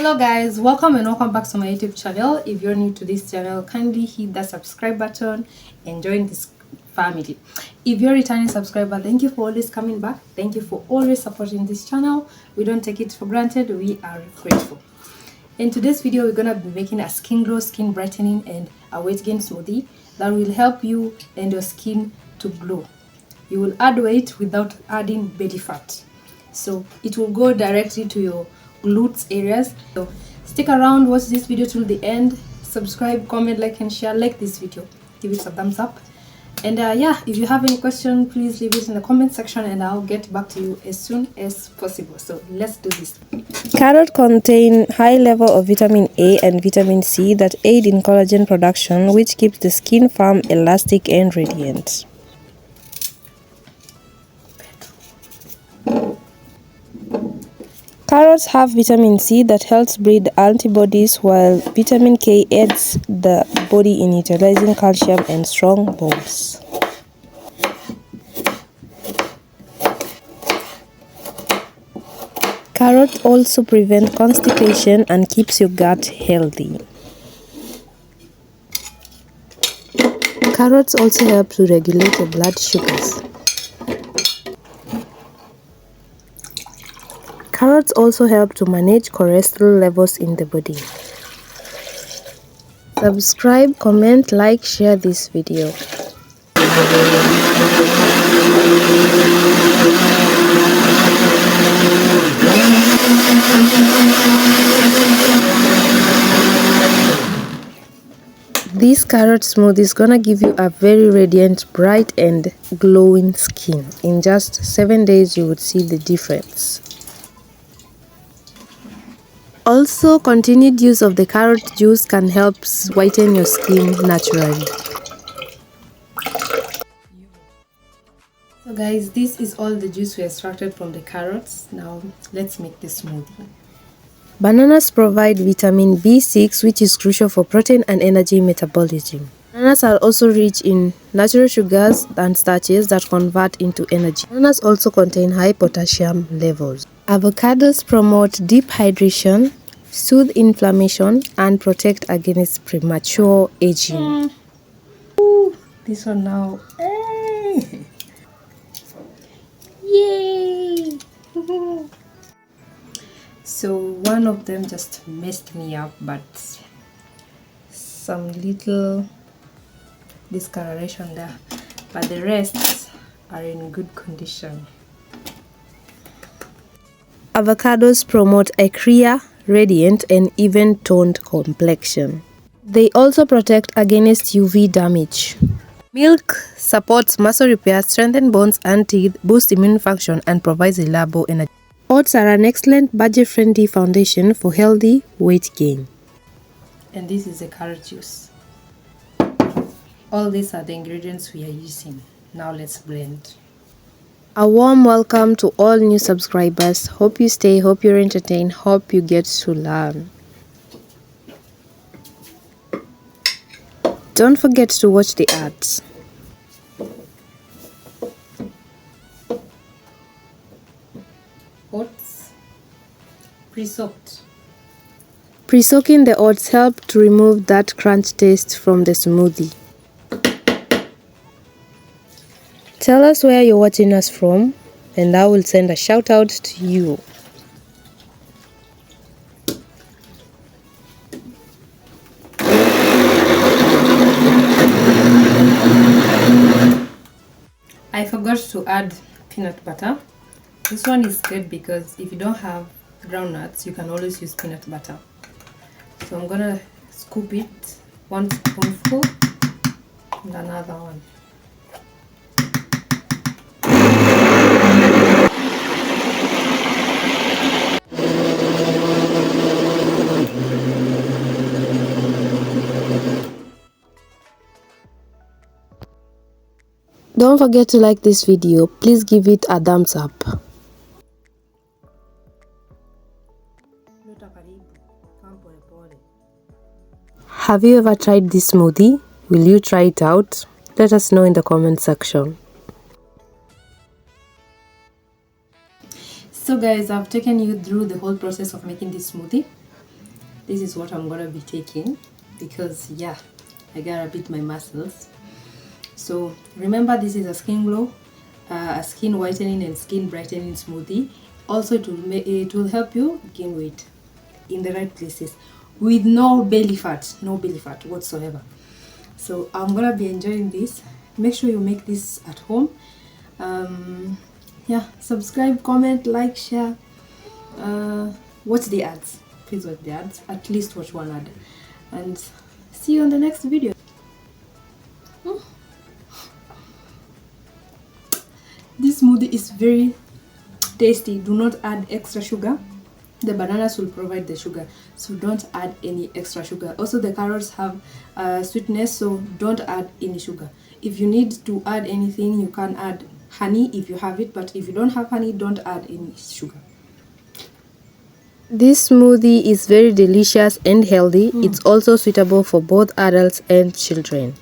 Hello guys, welcome and welcome back to my YouTube channel. If you're new to this channel, kindly hit that subscribe button and join this family. If you're a returning subscriber, thank you for always coming back. Thank you for always supporting this channel. We don't take it for granted. We are grateful. In today's video, we're gonna be making a skin glow, skin brightening and a weight gain smoothie that will help you and your skin to glow. You will add weight without adding belly fat, so it will go directly to your glutes areas. So stick around, watch this video till the end, subscribe, comment, like and share. Like this video, give it a thumbs up, and yeah, if you have any question, please leave it in the comment section and I'll get back to you as soon as possible. So let's do this. Carrot contain high level of vitamin A and vitamin C that aid in collagen production, which keeps the skin firm, elastic and radiant. Carrots have vitamin C that helps breed antibodies, while vitamin K aids the body in utilizing calcium and strong bones. Carrot also prevents constipation and keeps your gut healthy. Carrots also help to regulate your blood sugars. Carrots also help to manage cholesterol levels in the body. Subscribe, comment, like, share this video. This carrot smoothie is gonna give you a very radiant, bright and glowing skin. In just 7 days you would see the difference. Also, continued use of the carrot juice can help whiten your skin naturally. So guys, this is all the juice we extracted from the carrots. Now let's make the smoothie. Bananas provide vitamin B6, which is crucial for protein and energy metabolism. Bananas are also rich in natural sugars and starches that convert into energy. Bananas also contain high potassium levels. Avocados promote deep hydration, soothe inflammation, and protect against premature aging. Ooh, this one now. Hey. Yay! So one of them just messed me up, but some little discoloration there, but the rest are in good condition. Avocados promote a clear, radiant, and even-toned complexion. They also protect against UV damage. Milk supports muscle repair, strengthens bones and teeth, boosts immune function, and provides reliable energy. Oats are an excellent budget-friendly foundation for healthy weight gain. And this is the carrot juice. All these are the ingredients we are using. Now let's blend. A warm welcome to all new subscribers. Hope you stay, hope you're entertained, hope you get to learn. Don't forget to watch the ads. Oats pre-soaked. Pre-soaking the oats help to remove that crunch taste from the smoothie. Tell us where you're watching us from and I will send a shout out to you. I forgot to add peanut butter. This one is good because if you don't have groundnuts, you can always use peanut butter. So I'm gonna scoop it, 1 spoonful and another one. Don't forget to like this video. Please give it a thumbs up. Have you ever tried this smoothie? Will you try it out? Let us know in the comment section. So guys, I've taken you through the whole process of making this smoothie. this is what I'm gonna be taking, because yeah, I gotta beat my muscles. So remember, this is a skin glow, a skin whitening and skin brightening smoothie. Also it will help you gain weight in the right places with no belly fat whatsoever. So I'm gonna be enjoying this. Make sure you make this at home. Yeah, subscribe, comment, like, share, watch the ads. Please watch the ads, at least watch one ad, and see you on the next video. This smoothie is very tasty. Do not add extra sugar. The bananas will provide the sugar, so don't add any extra sugar. Also, the carrots have sweetness, so don't add any sugar. If you need to add anything, you can add honey if you have it, but if you don't have honey, don't add any sugar. This smoothie is very delicious and healthy. It's also suitable for both adults and children.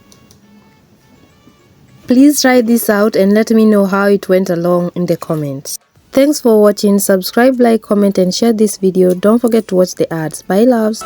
Please try this out and let me know how it went along in the comments. Thanks for watching. Subscribe, like, comment and share this video. Don't forget to watch the ads. Bye loves.